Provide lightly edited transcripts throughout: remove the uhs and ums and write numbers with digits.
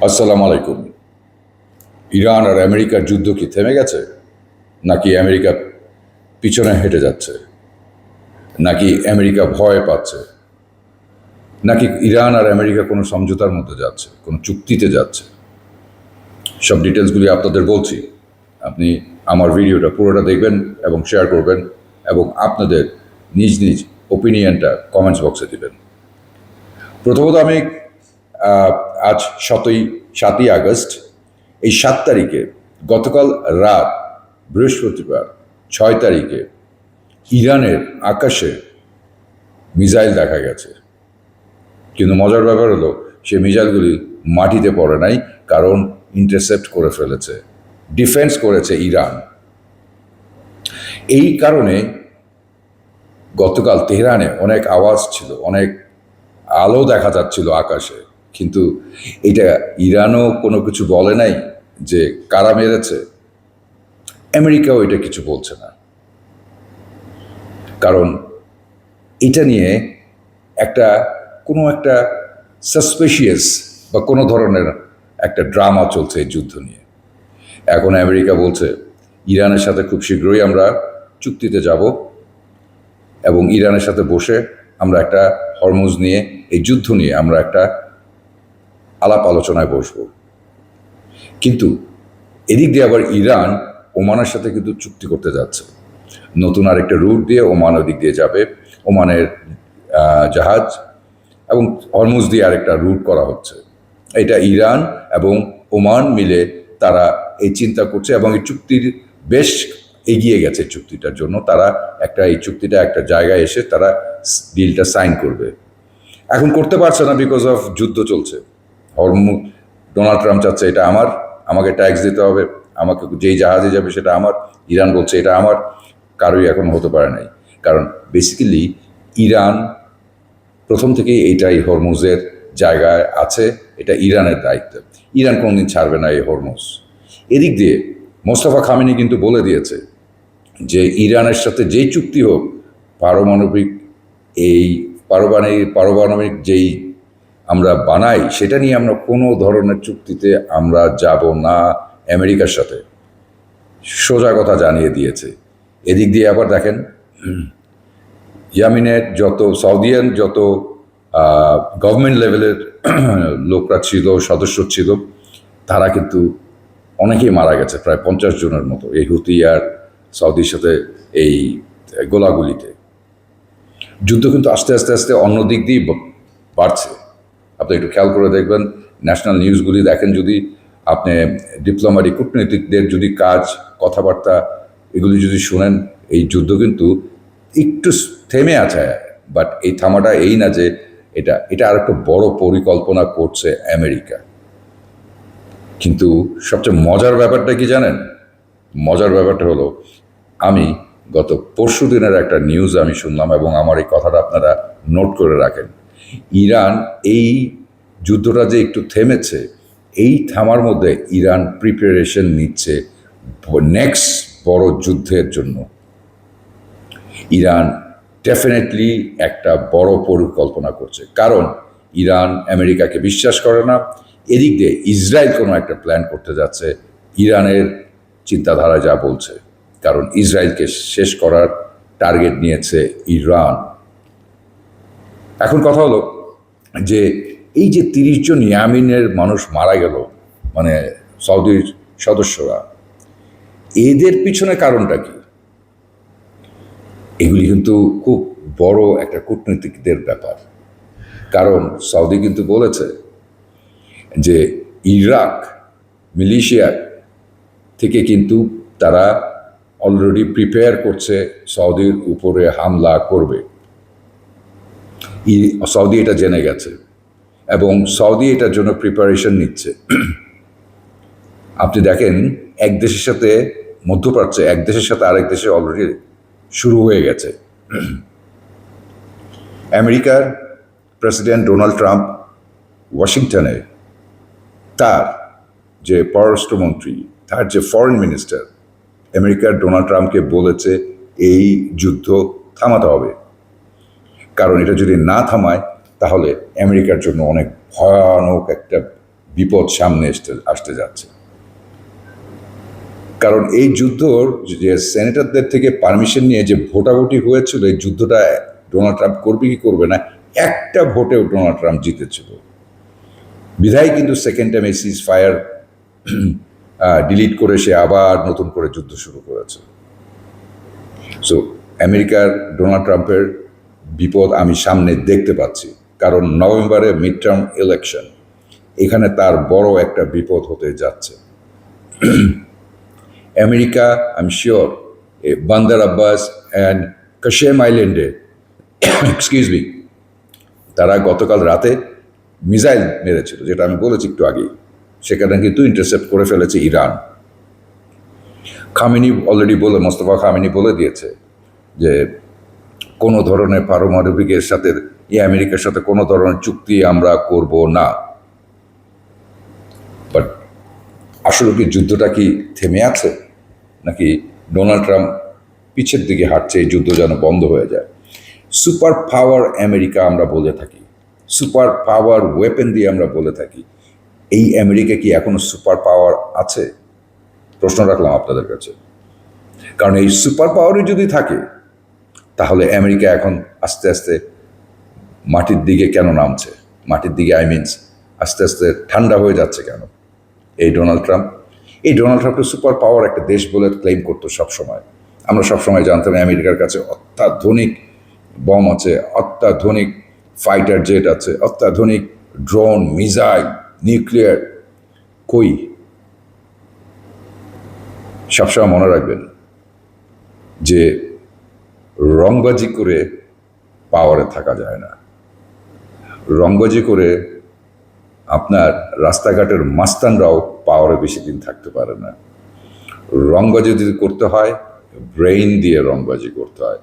আসসালামু আলাইকুম। ইরান আর আমেরিকার যুদ্ধ কি থেমে গেছে, নাকি আমেরিকা পিছনে হেঁটে যাচ্ছে, নাকি আমেরিকা ভয় পাচ্ছে, নাকি ইরান আর আমেরিকা কোনো সমঝোতার মধ্যে যাচ্ছে, কোনো চুক্তিতে যাচ্ছে? সব ডিটেলসগুলি আপনাদের বলছি। আপনি আমার ভিডিওটা পুরোটা দেখবেন এবং শেয়ার করবেন এবং আপনাদের নিজ নিজ ওপিনিয়নটা কমেন্টস বক্সে দিবেন। প্রথমত আমি আহ, আজ 7ই আগস্ট, এই 7 তারিখে গতকাল রাত বৃহস্পতিবার 6 তারিখে ইরানের আকাশে মিসাইল দেখা গেছে। কিন্তু মজার ব্যাপার হলো সেই মিসাইলগুলি মাটিতে পড়ে নাই, কারণ ইন্টারসেপ্ট করে ফেলেছে, ডিফেন্স করেছে ইরান। এই কারণে গতকাল তেহরানে অনেক আওয়াজ ছিল, অনেক আলো দেখা যাচ্ছিল আকাশে, কিন্তু এটা ইরানও কোনো কিছু বলে নাই যে কারা মেরেছে। আমেরিকাও এটা কিছু বলছে না, কারণ এটা নিয়ে একটা কোনো একটা সাসপিশিয়াস বা কোনো ধরনের একটা ড্রামা চলছে এই যুদ্ধ নিয়ে। এখন আমেরিকা বলছে ইরানের সাথে খুব শীঘ্রই আমরা চুক্তিতে যাব এবং ইরানের সাথে বসে আমরা একটা হরমুজ নিয়ে, এই যুদ্ধ নিয়ে আমরা একটা আলাপ আলোচনায় বসবো। কিন্তু এদিক দিয়ে আবার ইরান ওমানের সাথে কিন্তু চুক্তি করতে যাচ্ছে, নতুন আরেকটা রুট দিয়ে ওমান ওদিক দিয়ে যাবে, ওমানের জাহাজ, এবং হরমুজ দিয়ে আরেকটা রুট করা হচ্ছে। এটা ইরান এবং ওমান মিলে তারা এই চিন্তা করছে এবং এই চুক্তির বেশ এগিয়ে গেছে। চুক্তিটার জন্য তারা এই চুক্তিটা একটা জায়গায় এসে তারা ডিলটা সাইন করবে। এখন করতে পারছে না, বিকজ অফ যুদ্ধ চলছে। হরমুজ, ডোনাল্ড ট্রাম্প চাচ্ছে এটা আমার, আমাকে ট্যাক্স দিতে হবে, আমাকে যেই জাহাজে যাবে সেটা আমার। ইরান বলছে এটা আমার। কারোই এখন হতে পারে নাই, কারণ বেসিক্যালি ইরান প্রথম থেকেই এইটাই হরমুজের জায়গায় আছে, এটা ইরানের দায়িত্ব। ইরান কোনোদিন ছাড়বে না এই হরমুজ। এদিক দিয়ে মোস্তফা খামেনি কিন্তু বলে দিয়েছে যে ইরানের সাথে যেই চুক্তি হোক, পারমাণবিক এই পারমাণবিক যেই আমরা বানাই, সেটা নিয়ে আমরা কোনো ধরনের চুক্তিতে আমরা যাব না আমেরিকার সাথে, সোজা কথা জানিয়ে দিয়েছে। এদিক দিয়ে আবার দেখেন, ইয়ামিনের সৌদিয়ান যত গভর্নমেন্ট লেভেলের লোকরা ছিল, সদস্য ছিল, তারা কিন্তু অনেকেই মারা গেছে, প্রায় 50 জনের মতো, এই হুতি আর সৌদির সাথে এই গোলাগুলিতে। যুদ্ধ কিন্তু আস্তে আস্তে আস্তে অন্য দিক দিয়ে বাড়ছে। আপনি একটু খেয়াল করে দেখবেন, ন্যাশনাল নিউজগুলি দেখেন, যদি আপনি ডিপ্লোম্যাটিক কূটনীতিকদের যদি কাজ, কথাবার্তা এগুলি যদি শুনেন, এই যুদ্ধ কিন্তু একটু থেমে আছে। বাট এই থামাটা এই না যে এটা আর একটা বড় পরিকল্পনা করছে আমেরিকা। কিন্তু সবচেয়ে মজার ব্যাপারটা কি জানেন? মজার ব্যাপারটা হলো, আমি গত পরশু দিনের একটা নিউজ আমি শুনলাম এবং আমার এই কথাটা আপনারা নোট করে রাখেন। ইরান এই যুদ্ধটা যে একটু থেমেছে, এই থামার মধ্যে ইরান প্রিপারেশন নিচ্ছে নেক্সট বড় যুদ্ধের জন্য। ইরান ডেফিনেটলি একটা বড় পরিকল্পনা করছে, কারণ ইরান আমেরিকাকে বিশ্বাস করে না। এদিক দিয়ে ইসরায়েল কোনো একটা প্ল্যান করতে যাচ্ছে, ইরানের চিন্তাধারা যা বলছে, কারণ ইসরায়েলকে শেষ করার টার্গেট নিয়েছে ইরান। এখন কথা হলো যে এই যে 30 জন ইয়ামিনের মানুষ মারা গেল, মানে সৌদির সদস্যরা, এদের পিছনে কারণটা কি? এগুলি কিন্তু খুব বড় একটা কূটনীতিকদের ব্যাপার। কারণ সৌদি কিন্তু বলেছে যে ইরাক মিলিশিয়া থেকে কিন্তু তারা অলরেডি প্রিপেয়ার করছে সৌদির উপরে হামলা করবে। সৌদি এটা জেনে গেছে এবং সৌদি এটার জন্য প্রিপারেশন নিচ্ছে। আপনি দেখেন, এক দেশের সাথে মধ্যপ্রাচ্যে এক দেশের সাথে আরেক দেশে অলরেডি শুরু হয়ে গেছে। আমেরিকার প্রেসিডেন্ট ডোনাল্ড ট্রাম্প ওয়াশিংটনে তার যে পররাষ্ট্রমন্ত্রী, তার যে ফরেন মিনিস্টার, আমেরিকার ডোনাল্ড ট্রাম্পকে বলেছে এই যুদ্ধ থামাতে হবে, কারণ এটা যদি না থামায় তাহলে আমেরিকার জন্য অনেক ভয়ানক একটা বিপদ সামনে আসতে যাচ্ছে। কারণ এই যুদ্ধর যে সেনেটরদের থেকে পারমিশন নিয়ে যে ভোটাভুটি হয়েছিল, এই যুদ্ধটা ডোনাল্ড ট্রাম্প করবে কি করবে না, একটা ভোটেও ডোনাল্ড ট্রাম্প জিতেছিল। বিধায় কিন্তু সেকেন্ড টাইম এই সিজ ফায়ার ডিলিট করে সে আবার নতুন করে যুদ্ধ শুরু করেছে। সো আমেরিকার ডোনাল্ড ট্রাম্পের বিপদ আমি সামনে দেখতে পাচ্ছি, কারণ নভেম্বরে মিড টার্ম ইলেকশন, এখানে তার বড় একটা বিপদ হতে যাচ্ছে। আমেরিকা আমি শিওর বান্দার আব্বাস অ্যান্ড কাশেম আইল্যান্ডে এক্সকিউজ মি, তারা গতকাল রাতে মিসাইল মেরেছিল, যেটা আমি বলেছি একটু আগেই, সেখানে কিন্তু ইন্টারসেপ্ট করে ফেলেছে Iran. Khamenei already Mostafa Khamenei বলে দিয়েছে যে কোনো ধরনের পারমাণবিকের সাথে আমেরিকার সাথে কোনো ধরনের চুক্তি আমরা করব না। বাট আসলে কি যুদ্ধটা কি থেমে আছে, নাকি ডোনাল্ড ট্রাম্প পিছের দিকে হাঁটছে, এই যুদ্ধ যেন বন্ধ হয়ে যায়? সুপার পাওয়ার আমেরিকা আমরা বলে থাকি, সুপার পাওয়ার ওয়েপেন দিয়ে আমরা বলে থাকি। এই আমেরিকা কি এখনো সুপার পাওয়ার আছে? প্রশ্ন রাখলাম আপনাদের কাছে। কারণ এই সুপার পাওয়ারই যদি থাকে, তাহলে আমেরিকা এখন আস্তে আস্তে মাটির দিকে কেন নামছে? মাটির দিকে মিনস আস্তে আস্তে ঠান্ডা হয়ে যাচ্ছে কেন? এই ডোনাল্ড ট্রাম্প সুপার পাওয়ার একটা দেশ বলে ক্লেম করতো সবসময়। আমরা সবসময় জানতাম আমেরিকার কাছে অত্যাধুনিক বম আছে, অত্যাধুনিক ফাইটার জেট আছে, অত্যাধুনিক ড্রোন, মিসাইল, নিউক্লিয়ার। কই? সবসময় মনে রাখবেন যে রংবাজি করে পাওয়ারে থাকা যায় না। রংবাজি করে আপনার রাস্তাঘাটের মাস্তানরাও পাওয়ারে বেশি দিন থাকতে পারে না। রংবাজি যদি করতে হয়, ব্রেইন দিয়ে রংবাজি করতে হয়,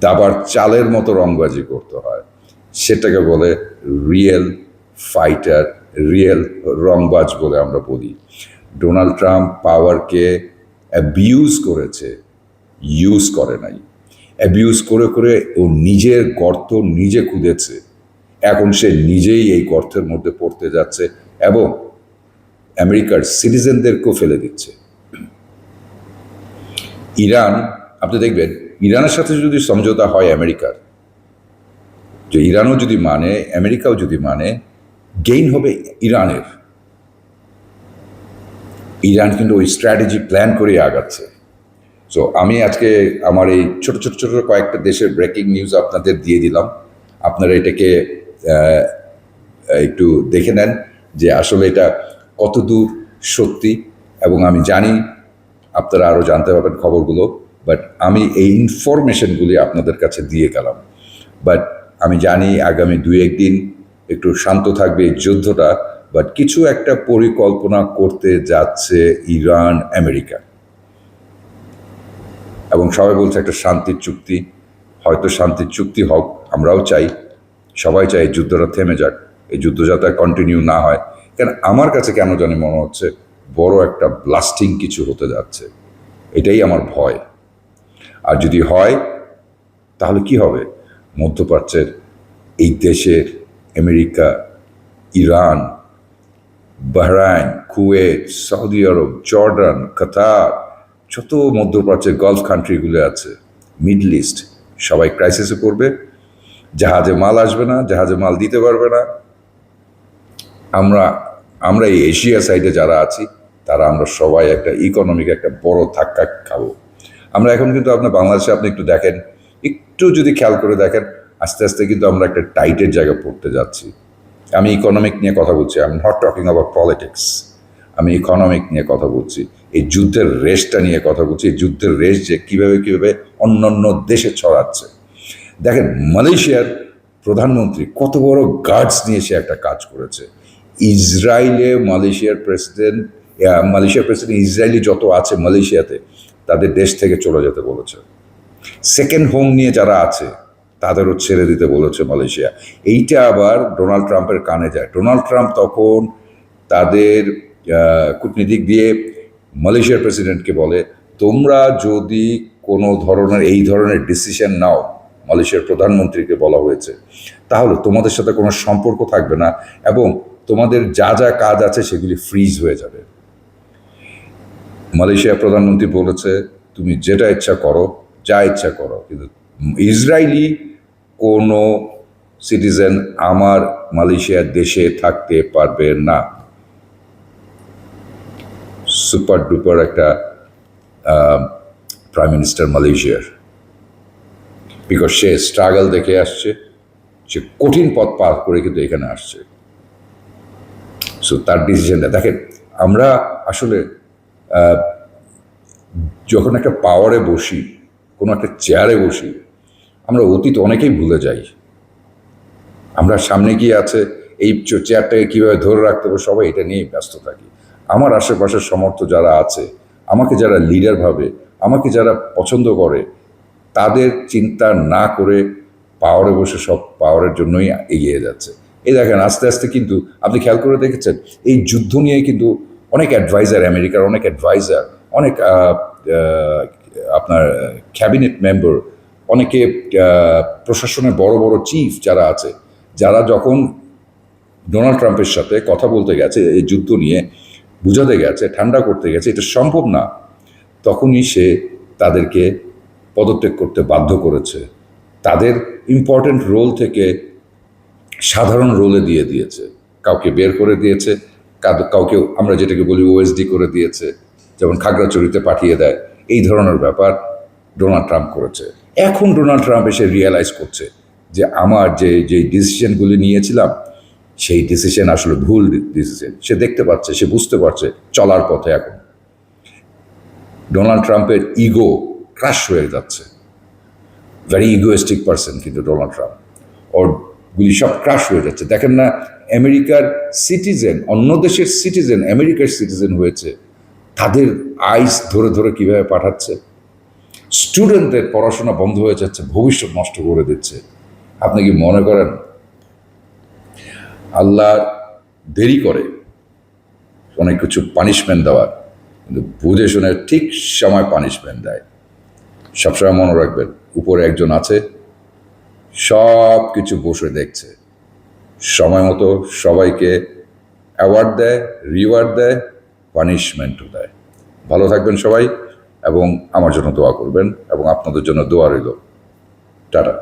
দাবার চালের মতো রংবাজি করতে হয়। সেটাকে বলে রিয়েল ফাইটার, রিয়েল রংবাজ বলে আমরা বলি। ডোনাল্ড ট্রাম্প পাওয়ারকে অ্যাবিউজ করেছে, ইউজ করে নাই। অ্যাবিউজ করে করে ও নিজের গর্ত নিজে খুঁজেছে। এখন সে নিজেই এই গর্তের মধ্যে পড়তে যাচ্ছে এবং আমেরিকার সিটিজেনদেরকেও ফেলে দিচ্ছে। ইরান, আপনি দেখবেন ইরানের সাথে যদি সমঝোতা হয় আমেরিকার, যে ইরানও যদি মানে, আমেরিকাও যদি মানে, গেইন হবে ইরানের। ইরান কিন্তু ওই স্ট্র্যাটেজি প্ল্যান করে আগাচ্ছে। সো আমি আজকে আমার এই ছোট ছোট ছোট কয়েকটা দেশের ব্রেকিং নিউজ আপনাদের দিয়ে দিলাম। আপনারা এটাকে একটু দেখে নেন যে আসলে এটা কতদূর সত্যি, এবং আমি জানি আপনারা আরও জানতে পারবেন খবরগুলো, বাট আমি এই ইনফরমেশনগুলি আপনাদের কাছে দিয়ে গেলাম। বাট আমি জানি আগামী 2-1 দিন একটু শান্ত থাকবে এই যুদ্ধটা, বাট কিছু একটা পরিকল্পনা করতে যাচ্ছে ইরান আমেরিকা, এবং সবাই বলছে একটা শান্তির চুক্তি। হয়তো শান্তির চুক্তি হোক, আমরাও চাই, সবাই চাই এই যুদ্ধটা থেমে যাক, এই যুদ্ধ যাতে কন্টিনিউ না হয়। কেন আমার কাছে কেন জানি মনে হচ্ছে বড় একটা ব্লাস্টিং কিছু হতে যাচ্ছে, এটাই আমার ভয়। আর যদি হয় তাহলে কি হবে? মধ্যপ্রাচ্যের এই দেশের America, Iran, Bahrain, Kuwait, Saudi Arab, Jordan, Qatar, যত মধ্যপ্রাচ্যের গালফ কান্ট্রিগুলো আছে, মিডল ইস্ট, সবাই ক্রাইসিসে পড়বে। জাহাজে মাল আসবে না, জাহাজে মাল দিতে পারবে না। আমরা এই এশিয়া সাইডে যারা আছি, আমরা সবাই একটা ইকোনমিক একটা বড় ধাক্কা খাবো। আমরা এখন কিন্তু আপনার বাংলাদেশে আপনি একটু দেখেন, একটু যদি খেয়াল করে দেখেন, আস্তে আস্তে কিন্তু আমরা একটা টাইটের জায়গায় পড়তে যাচ্ছি। আমি ইকোনমিক নিয়ে কথা বলছি, I am not talking about politics. আমি ইকোনমিক নিয়ে কথা বলছি, এই যুদ্ধের রেসটা নিয়ে কথা বলছি। এই যুদ্ধের রেস যে কীভাবে অন্য অন্য দেশে ছড়াচ্ছে। দেখেন মালয়েশিয়ার প্রধানমন্ত্রী কত বড় গার্ডস নিয়ে সে একটা কাজ করেছে। ইসরায়েলে মালয়েশিয়ার প্রেসিডেন্ট ইসরায়েলি যত আছে মালয়েশিয়াতে, তাদের দেশ থেকে চলে যেতে বলেছে। সেকেন্ড হোম নিয়ে যারা আছে তাদেরও ছেড়ে দিতে বলেছে মালয়েশিয়া। এইটা আবার ডোনাল্ড ট্রাম্পের কানে যায়। ডোনাল্ড ট্রাম্প তখন তাদের কূটনীতিক দিয়ে মালয়েশিয়ার প্রেসিডেন্টকে বলে, তোমরা যদি কোনো ধরনের এই ধরনের ডিসিশন নাও, মালয়েশিয়ার প্রধানমন্ত্রীকে বলা হয়েছে, তাহলে তোমাদের সাথে কোনো সম্পর্ক থাকবে না এবং তোমাদের যা যা কাজ আছে সেগুলি ফ্রিজ হয়ে যাবে। মালয়েশিয়া প্রধানমন্ত্রী বলেছে তুমি যেটা ইচ্ছা করো, যা ইচ্ছা করো, কিন্তু ইসরায়েলি কোনো সিটিজেন আমার মালয়েশিয়ার দেশে থাকতে পারবে না। সুপার ডুপার একটা প্রাইম মিনিস্টার মালয়েশিয়ার, বিকজ সে স্ট্রাগল দেখে আসছে, সে কঠিন পথ পার করে কিন্তু এখানে আসছে। সো তার ডিসিশনটা দেখেন, আমরা আসলে যখন একটা পাওয়ারে বসি, কোনো একটা চেয়ারে বসি, আমরা অতীত অনেকেই ভুলে যাই। আমরা সামনে গিয়ে আছে এই চেয়ারটাকে কীভাবে ধরে রাখতে হবে, সবাই এটা নিয়েই ব্যস্ত থাকি। আমার আশেপাশের সমর্থ যারা আছে, আমাকে যারা লিডার ভাবে, আমাকে যারা পছন্দ করে, তাদের চিন্তা না করে পাওয়ারে বসে সব পাওয়ারের জন্যই এগিয়ে যাচ্ছে। এই দেখেন আস্তে আস্তে কিন্তু আপনি খেয়াল করে দেখেছেন এই যুদ্ধ নিয়ে কিন্তু অনেক অ্যাডভাইজার, আমেরিকার অনেক অ্যাডভাইজার, অনেক আপনার ক্যাবিনেট মেম্বার, অনেকে প্রশাসনের বড় বড় চিফ যারা আছে, যারা যখন ডোনাল্ড ট্রাম্পের সাথে কথা বলতে গেছে এই যুদ্ধ নিয়ে, বুঝাতে গেছে, ঠান্ডা করতে গেছে এটা সম্ভব না, তখনই সে তাদেরকে পদত্যাগ করতে বাধ্য করেছে। তাদের ইম্পর্ট্যান্ট রোল থেকে সাধারণ রোলে দিয়ে দিয়েছে, কাউকে বের করে দিয়েছে, কাউকে আমরা যেটাকে বলি ওএসডি করে দিয়েছে, যেমন খাগড়াছড়িতে পাঠিয়ে দেয়, এই ধরনের ব্যাপার ডোনাল্ড ট্রাম্প করেছে। এখন ডোনাল্ড ট্রাম্প এসে রিয়েলাইজ করছে যে আমার যে ডিসিশনগুলি নিয়েছিলাম সেই ডিসিশন আসলে ভুল ডিসিশন। সে দেখতে পাচ্ছে, সে বুঝতে পারছে চলার পথে এখন ডোনাল্ড ট্রাম্পের ইগো ক্রাশ হয়ে যাচ্ছে। ভেরি ইগোয়েস্টিক পারসন কিন্তু ডোনাল্ড ট্রাম্প, ওর গুলি সব ক্রাশ হয়ে যাচ্ছে। দেখেন না আমেরিকার সিটিজেন, অন্য দেশের সিটিজেন আমেরিকার সিটিজেন হয়েছে, তাদের আইস ধরে ধরে কীভাবে পাঠাচ্ছে, স্টুডেন্টদের পড়াশোনা বন্ধ হয়ে যাচ্ছে, ভবিষ্যৎ নষ্ট করে দিচ্ছে। আপনি কি মনে করেন আল্লাহ দেরি করে অনেক কিছু পানিশমেন্ট দেওয়ার, কিন্তু বুঝে শুনে ঠিক সময় পানিশমেন্ট দেয়। সবসময় মনে রাখবেন উপরে একজন আছে, সব কিছু বসে দেখছে, সময় মতো সবাইকে অ্যাওয়ার্ড দেয়, রিওয়ার্ড দেয়, পানিশমেন্টও দেয়। ভালো থাকবেন সবাই এবং আমার জন্য দোয়া করবেন এবং আপনাদের জন্য দোয়া রইল। টাটা।